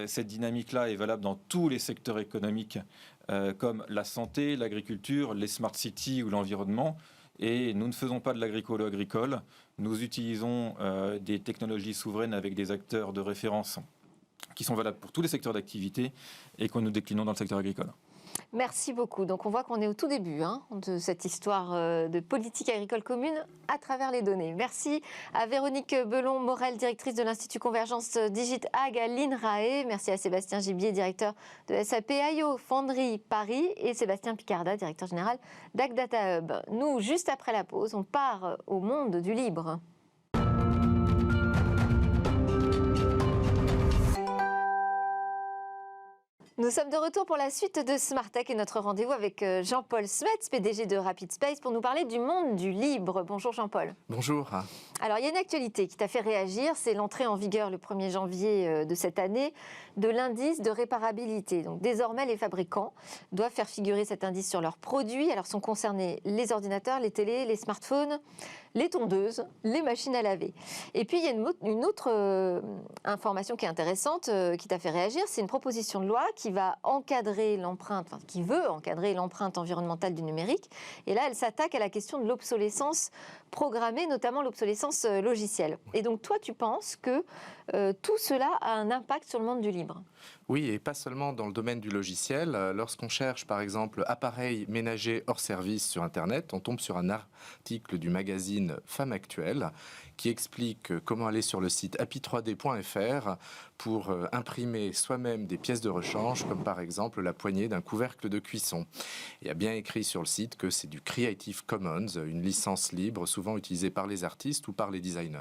Cette dynamique-là est valable dans tous les secteurs économiques, comme la santé, l'agriculture, les smart cities ou l'environnement. Et nous ne faisons pas de l'agricolo-agricole. Nous utilisons des technologies souveraines avec des acteurs de référence qui sont valables pour tous les secteurs d'activité et que nous déclinons dans le secteur agricole. Merci beaucoup. Donc on voit qu'on est au tout début de cette histoire de politique agricole commune à travers les données. Merci à Véronique Belon-Morel, directrice de l'Institut Convergence DigitAg à l'INRAE. Merci à Sébastien Gibier, directeur de SAP IO Fonderie Paris, et Sébastien Picarda, directeur général d'Ag Data Hub. Nous, juste après la pause, on part au monde du libre. Nous sommes de retour pour la suite de Smart Tech et notre rendez-vous avec Jean-Paul Smets, PDG de Rapid Space, pour nous parler du monde du libre. Bonjour Jean-Paul. Bonjour. Alors il y a une actualité qui t'a fait réagir, c'est l'entrée en vigueur le 1er janvier de cette année de l'indice de réparabilité. Donc désormais les fabricants doivent faire figurer cet indice sur leurs produits. Alors sont concernés les ordinateurs, les télés, les smartphones, les tondeuses, les machines à laver. Et puis il y a une autre information qui est intéressante, qui t'a fait réagir, c'est une proposition de loi qui va encadrer l'empreinte, enfin, qui veut encadrer l'empreinte environnementale du numérique. Et là, elle s'attaque à la question de l'obsolescence programmée, notamment l'obsolescence logicielle. Et donc toi, tu penses que tout cela a un impact sur le monde du libre? Oui, et pas seulement dans le domaine du logiciel. Lorsqu'on cherche, par exemple, appareil ménager hors service sur Internet, on tombe sur un article du magazine Femme Actuelle qui explique comment aller sur le site happy3d.fr pour imprimer soi-même des pièces de rechange, comme par exemple la poignée d'un couvercle de cuisson. Il y a bien écrit sur le site que c'est du Creative Commons, une licence libre souvent utilisée par les artistes ou par les designers.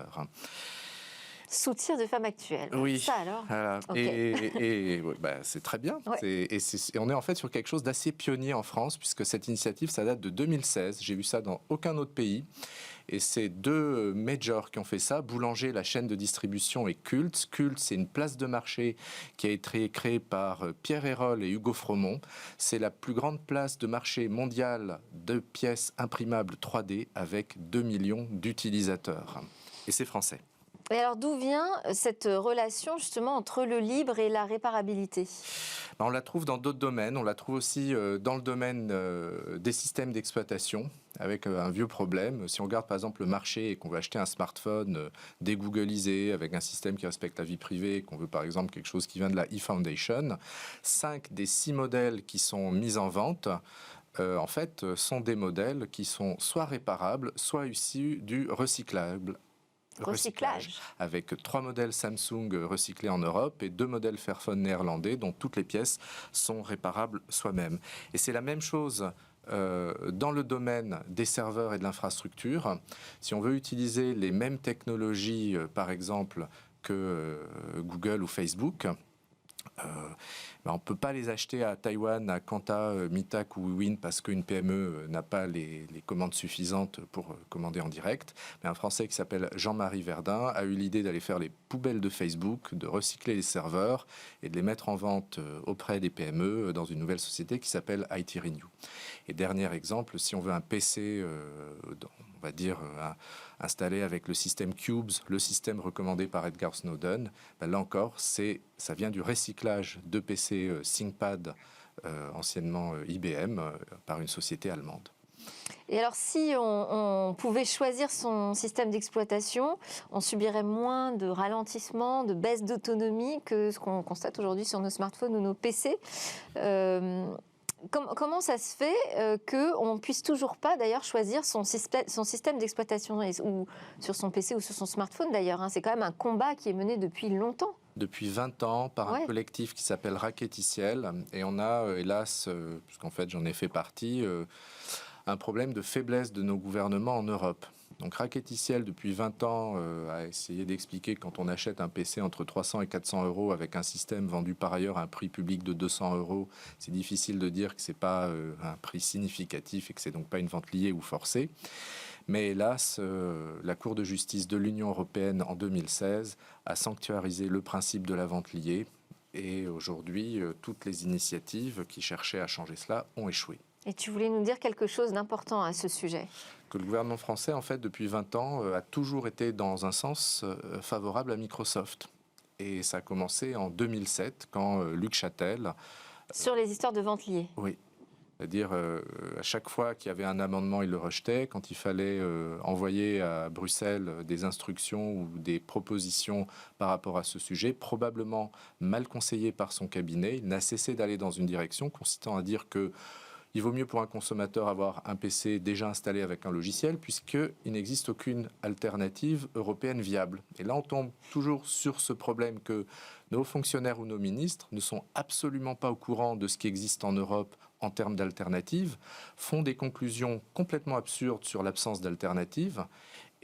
Soutien de Femme Actuelle. Oui. Ça alors. Voilà. Okay. Et c'est très bien. Ouais. Et on est en fait sur quelque chose d'assez pionnier en France, puisque cette initiative, ça date de 2016. J'ai vu ça dans aucun autre pays. Et c'est deux majors qui ont fait ça. Boulanger, la chaîne de distribution, et Cult. Cult, c'est une place de marché qui a été créée par Pierre Hérol et Hugo Fromont. C'est la plus grande place de marché mondiale de pièces imprimables 3D avec 2 millions d'utilisateurs. Et c'est français. Et alors d'où vient cette relation justement entre le libre et la réparabilité? On la trouve dans d'autres domaines. On la trouve aussi dans le domaine des systèmes d'exploitation, avec un vieux problème. Si on regarde par exemple le marché et qu'on veut acheter un smartphone dégooglisé avec un système qui respecte la vie privée, et qu'on veut par exemple quelque chose qui vient de la eFoundation, 5 des 6 modèles qui sont mis en vente en fait sont des modèles qui sont soit réparables, soit issus du recyclage. Avec 3 modèles Samsung recyclés en Europe et 2 modèles Fairphone néerlandais dont toutes les pièces sont réparables soi-même. Et c'est la même chose dans le domaine des serveurs et de l'infrastructure. Si on veut utiliser les mêmes technologies, par exemple, que Google ou Facebook, on ne peut pas les acheter à Taïwan, à Quanta, Mitac ou Win parce qu'une PME n'a pas les commandes suffisantes pour commander en direct. Mais un Français qui s'appelle Jean-Marie Verdun a eu l'idée d'aller faire les poubelles de Facebook, de recycler les serveurs et de les mettre en vente auprès des PME dans une nouvelle société qui s'appelle IT Renew. Et dernier exemple, si on veut un PC, on va dire installé avec le système Cubes, le système recommandé par Edgar Snowden, là encore, ça vient du recyclage de PC ThinkPad, anciennement IBM, par une société allemande. Et alors, si on pouvait choisir son système d'exploitation, on subirait moins de ralentissement, de baisse d'autonomie que ce qu'on constate aujourd'hui sur nos smartphones ou nos PC. Comment ça se fait qu'on ne puisse toujours pas d'ailleurs choisir son système d'exploitation ou sur son PC ou sur son smartphone d'ailleurs, hein. C'est quand même un combat qui est mené depuis longtemps. depuis 20 ans par un collectif qui s'appelle Racketiciel. Et on a, hélas, puisqu'en fait j'en ai fait partie, un problème de faiblesse de nos gouvernements en Europe. Donc Racketiciel, depuis 20 ans, a essayé d'expliquer que quand on achète un PC entre 300 et 400 euros avec un système vendu par ailleurs à un prix public de 200 euros, c'est difficile de dire que ce n'est pas un prix significatif et que ce n'est donc pas une vente liée ou forcée. Mais hélas, la Cour de justice de l'Union européenne en 2016 a sanctuarisé le principe de la vente liée. Et aujourd'hui, toutes les initiatives qui cherchaient à changer cela ont échoué. Et tu voulais nous dire quelque chose d'important à ce sujet? Que le gouvernement français, en fait, depuis 20 ans, a toujours été dans un sens favorable à Microsoft. Et ça a commencé en 2007, quand Luc Châtel... Sur les histoires de vente liée. Oui. C'est-à-dire, à chaque fois qu'il y avait un amendement, il le rejetait. Quand il fallait envoyer à Bruxelles des instructions ou des propositions par rapport à ce sujet, probablement mal conseillé par son cabinet, il n'a cessé d'aller dans une direction consistant à dire que il vaut mieux pour un consommateur avoir un PC déjà installé avec un logiciel, puisqu'il n'existe aucune alternative européenne viable. Et là, on tombe toujours sur ce problème que nos fonctionnaires ou nos ministres ne sont absolument pas au courant de ce qui existe en Europe en termes d'alternatives, font des conclusions complètement absurdes sur l'absence d'alternatives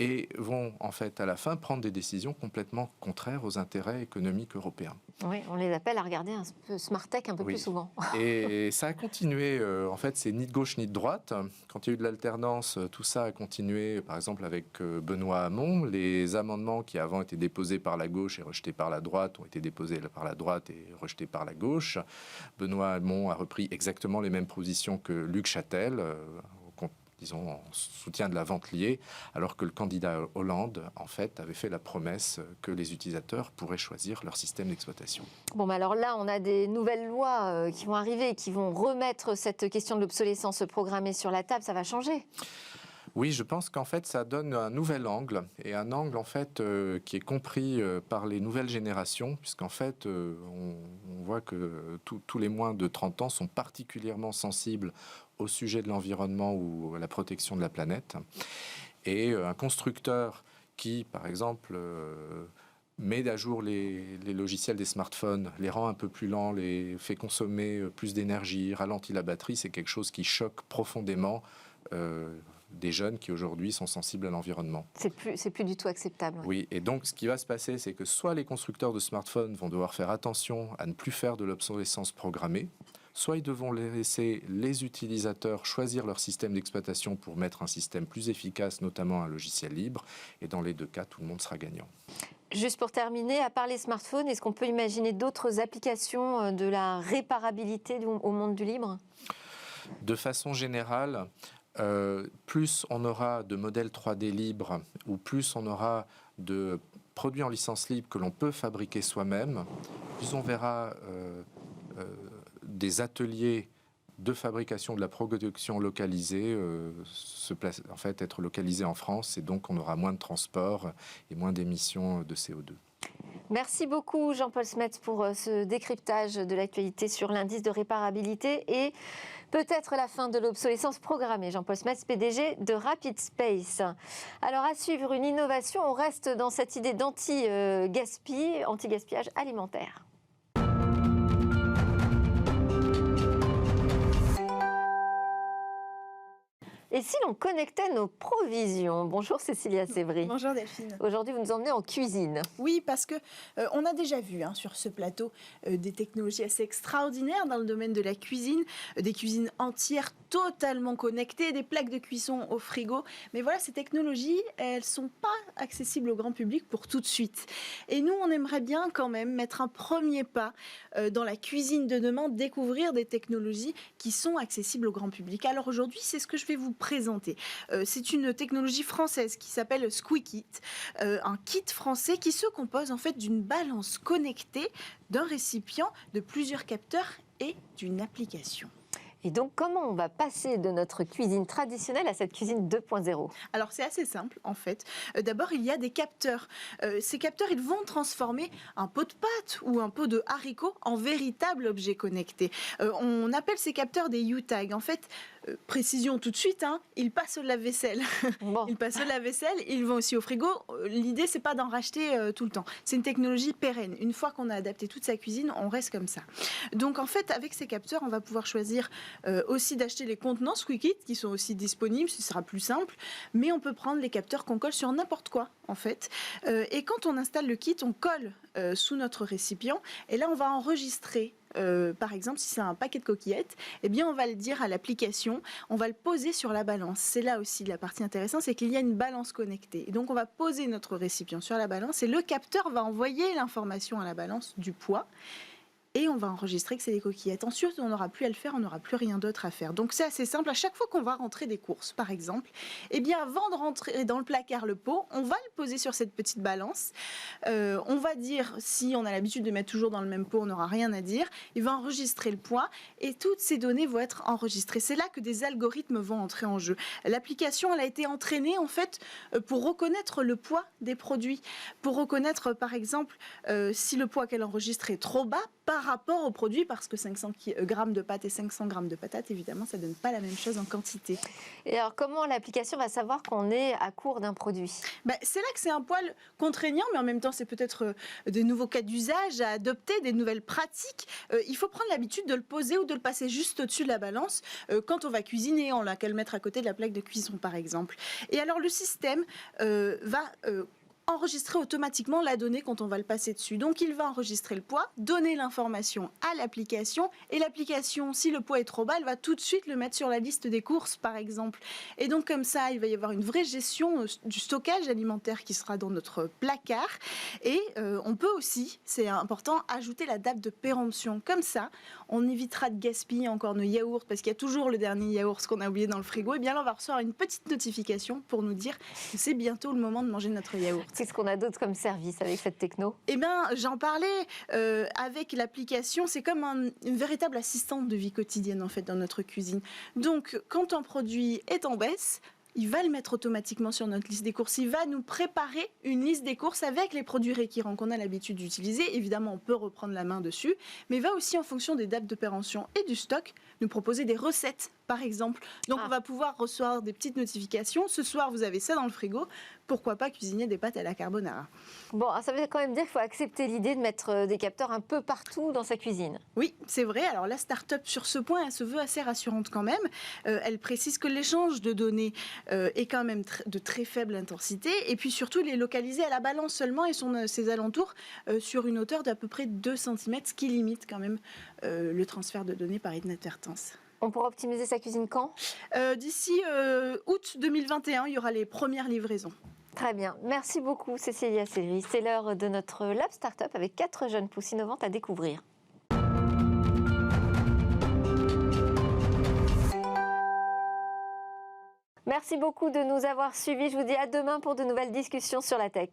et vont en fait à la fin prendre des décisions complètement contraires aux intérêts économiques européens. Oui, on les appelle à regarder un peu Smart Tech un peu plus souvent. Et ça a continué, en fait c'est ni de gauche ni de droite. Quand il y a eu de l'alternance, tout ça a continué, par exemple avec Benoît Hamon. Les amendements qui avant étaient déposés par la gauche et rejetés par la droite ont été déposés par la droite et rejetés par la gauche. Benoît Hamon a repris exactement les mêmes positions que Luc Châtel, disons, en soutien de la vente liée, alors que le candidat Hollande, en fait, avait fait la promesse que les utilisateurs pourraient choisir leur système d'exploitation. Bon, alors là, on a des nouvelles lois qui vont arriver, qui vont remettre cette question de l'obsolescence programmée sur la table. Ça va changer. Oui, je pense qu'en fait, ça donne un nouvel angle, et un angle, en fait, qui est compris par les nouvelles générations, puisqu'en fait, on voit que tous les moins de 30 ans sont particulièrement sensibles au sujet de l'environnement ou à la protection de la planète. Et un constructeur qui, par exemple, met à jour les logiciels des smartphones, les rend un peu plus lents, les fait consommer plus d'énergie, ralentit la batterie, c'est quelque chose qui choque profondément des jeunes qui aujourd'hui sont sensibles à l'environnement. C'est plus du tout acceptable. Oui, et donc ce qui va se passer, c'est que soit les constructeurs de smartphones vont devoir faire attention à ne plus faire de l'obsolescence programmée, soit ils devront laisser les utilisateurs choisir leur système d'exploitation pour mettre un système plus efficace, notamment un logiciel libre, et dans les deux cas, tout le monde sera gagnant. Juste pour terminer, à part les smartphones, est-ce qu'on peut imaginer d'autres applications de la réparabilité au monde du libre ? De façon générale, plus on aura de modèles 3D libres ou plus on aura de produits en licence libre que l'on peut fabriquer soi-même, plus on verra des ateliers de fabrication de la production localisée être localisés en France, et donc on aura moins de transport et moins d'émissions de CO2. Merci beaucoup Jean-Paul Smets pour ce décryptage de l'actualité sur l'indice de réparabilité et peut-être la fin de l'obsolescence programmée. Jean-Paul Smets, PDG de Rapid Space. Alors à suivre une innovation, on reste dans cette idée anti-gaspillage alimentaire. Et si l'on connectait nos provisions? Bonjour Cécilia Sévry. Bonjour Delphine. Aujourd'hui, vous nous emmenez en cuisine. Oui, parce que on a déjà vu sur ce plateau des technologies assez extraordinaires dans le domaine de la cuisine, des cuisines entières totalement connectées, des plaques de cuisson au frigo. Mais voilà, ces technologies, elles sont pas accessibles au grand public pour tout de suite. Et nous, on aimerait bien quand même mettre un premier pas dans la cuisine de demain, découvrir des technologies qui sont accessibles au grand public. Alors aujourd'hui, c'est ce que je vais vous présenter. C'est une technologie française qui s'appelle Squeakit, un kit français qui se compose en fait d'une balance connectée, d'un récipient, de plusieurs capteurs et d'une application. Et donc, comment on va passer de notre cuisine traditionnelle à cette cuisine 2.0 ? Alors c'est assez simple en fait. D'abord il y a des capteurs. Ces capteurs ils vont transformer un pot de pâtes ou un pot de haricots en véritable objet connecté. On appelle ces capteurs des U-tags. En fait, précision tout de suite, ils passent au lave-vaisselle. Bon. Ils passent au lave-vaisselle, ils vont aussi au frigo. L'idée c'est pas d'en racheter tout le temps. C'est une technologie pérenne. Une fois qu'on a adapté toute sa cuisine, on reste comme ça. Donc en fait avec ces capteurs on va pouvoir choisir aussi d'acheter les contenants Squeakit qui sont aussi disponibles, ce sera plus simple, mais on peut prendre les capteurs qu'on colle sur n'importe quoi en fait. Et quand on installe le kit, on colle sous notre récipient et là on va enregistrer. Par exemple, si c'est un paquet de coquillettes, eh bien, on va le dire à l'application, on va le poser sur la balance. C'est là aussi la partie intéressante, c'est qu'il y a une balance connectée. Et donc, on va poser notre récipient sur la balance et le capteur va envoyer l'information à la balance du poids. Et on va enregistrer que c'est des coquillettes. Ensuite, on n'aura plus à le faire, on n'aura plus rien d'autre à faire. Donc c'est assez simple. À chaque fois qu'on va rentrer des courses, par exemple, eh bien, avant de rentrer dans le placard le pot, on va le poser sur cette petite balance. On va dire, si on a l'habitude de mettre toujours dans le même pot, on n'aura rien à dire. Il va enregistrer le poids et toutes ces données vont être enregistrées. C'est là que des algorithmes vont entrer en jeu. L'application, elle a été entraînée en fait pour reconnaître le poids des produits, pour reconnaître, par exemple, si le poids qu'elle enregistre est trop bas par rapport au produit, parce que 500 grammes de pâtes et 500 grammes de patates, évidemment, ça ne donne pas la même chose en quantité. Et alors, comment l'application va savoir qu'on est à court d'un produit ? C'est là que c'est un poil contraignant, mais en même temps, c'est peut-être des nouveaux cas d'usage à adopter, des nouvelles pratiques. Il faut prendre l'habitude de le poser ou de le passer juste au-dessus de la balance. Quand on va cuisiner, on n'a qu'à le mettre à côté de la plaque de cuisson, par exemple. Et alors, le système va enregistrer automatiquement la donnée quand on va le passer dessus. Donc il va enregistrer le poids, donner l'information à l'application et l'application, si le poids est trop bas, elle va tout de suite le mettre sur la liste des courses par exemple. Et donc comme ça, il va y avoir une vraie gestion du stockage alimentaire qui sera dans notre placard et on peut aussi, c'est important, ajouter la date de péremption. Comme ça, on évitera de gaspiller encore nos yaourts parce qu'il y a toujours le dernier yaourt qu'on a oublié dans le frigo. Et bien là, on va recevoir une petite notification pour nous dire que c'est bientôt le moment de manger notre yaourt. Qu'est-ce qu'on a d'autre comme service avec cette techno ? Eh bien, j'en parlais avec l'application. C'est comme une véritable assistante de vie quotidienne, en fait, dans notre cuisine. Donc, quand un produit est en baisse, il va le mettre automatiquement sur notre liste des courses. Il va nous préparer une liste des courses avec les produits récurrents qu'on a l'habitude d'utiliser. Évidemment, on peut reprendre la main dessus, mais il va aussi, en fonction des dates de péremption et du stock, nous proposer des recettes, par exemple. Donc, on va pouvoir recevoir des petites notifications. Ce soir, vous avez ça dans le frigo. Pourquoi pas cuisiner des pâtes à la carbonara ? Bon, ça veut quand même dire qu'il faut accepter l'idée de mettre des capteurs un peu partout dans sa cuisine. Oui, c'est vrai. Alors la start-up sur ce point, elle se veut assez rassurante quand même. Elle précise que l'échange de données est quand même de très faible intensité. Et puis surtout, il est localisé à la balance seulement et ses alentours sur une hauteur d'à peu près 2 cm, ce qui limite quand même le transfert de données par inadvertance. On pourra optimiser sa cuisine quand ? D'ici août 2021, il y aura les premières livraisons. Très bien. Merci beaucoup, Cécilia Sellery. C'est l'heure de notre Lab Startup avec 4 jeunes pousses innovantes à découvrir. Merci beaucoup de nous avoir suivis. Je vous dis à demain pour de nouvelles discussions sur la tech.